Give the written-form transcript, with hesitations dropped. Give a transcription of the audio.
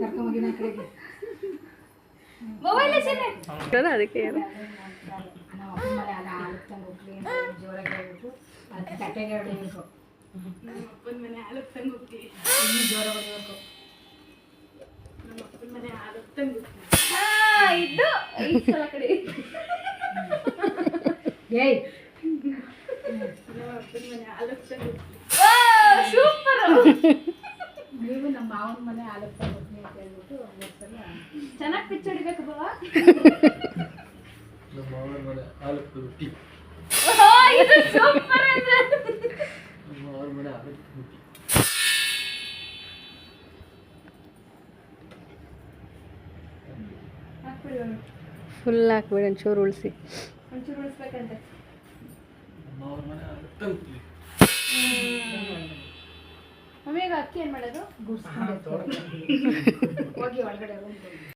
ಕರ್ಕೊಂಡೋಗಿನ ಕಡೆಗೆ ಮೊಬೈಲ್ ಅದಕ್ಕೆ ನಮ್ಮ ಅಪ್ಪನ ಮನೆ ಅಲ್ಲ ಹಾಲು ತಂದು ಹೋಗ್ಲಿ ಜೋರಾಗಿ ಹೇಳ್ಬಿಟ್ಟು ಅದಕ್ಕೆ ತಟ್ಟೆಗೆ ಹೊಡಿಬೇಕು. ನಮ್ಮ ಅಪ್ಪನ ಮನೆ ಹಾಲು ತಂದು ಹೋಗ್ತೀವಿ, ಇನ್ನೂ ಜೋರ ಹೊಡಿಬೇಕು. ನಮ್ಮ ಅಪ್ಪನ ಮನೆ ಹಾಲು ತಂದು ಇದು ಈ ಸಲ ಕಡೆ ಏಯ್ ನಮ್ಮ ಅಪ್ಪನ ಮನೆ ಹಾಲು ತಂದು ಸೂಪರ್. ನೀವು ನಮ್ಮ ಮಾವನ ಮನೆ ಹಾಲು ತಂದು ಹೋಗ್ತೀನಿ ಅಂತ ಹೇಳ್ಬಿಟ್ಟು ಒಂದ್ಸಲ ಚೆನ್ನಾಗಿ ಪಿಚ್ ಹೊಡಿಬೇಕು ಬಾವಾ. ನಮ್ಮ ಮಾವನ ಮನೆ ಆಲೂಕು ರೊಟ್ಟಿ. ಇದು ಸೂಪರ್ ಅಂದ್ರೆ ನಮ್ಮ ಮಾವನ ಮನೆ ಆಲೂಕು ರೊಟ್ಟಿ. ಹಾಕ್ಬಿಡಿ ಒಂದು ಫುಲ್ ಹಾಕ್ಬೇಡಿ, ಒಂಚೂರು ಉಳಿಸಿ. ಒಂಚೂರು ಉಳಿಸ್ಬೇಕಂತೆ. ನಮ್ಮ ಮಾವನ ಮನೆ ಆಲೂಕು ತಂದು ಮಮ್ಮಿಗೆ ಅಕ್ಕಿ ಏನು ಮಾಡೋದು? ಗುಡ್ಸ್ಕೊಂಡು ಹೋಗಿ ಒಳಗಡೆ ರೂಮ್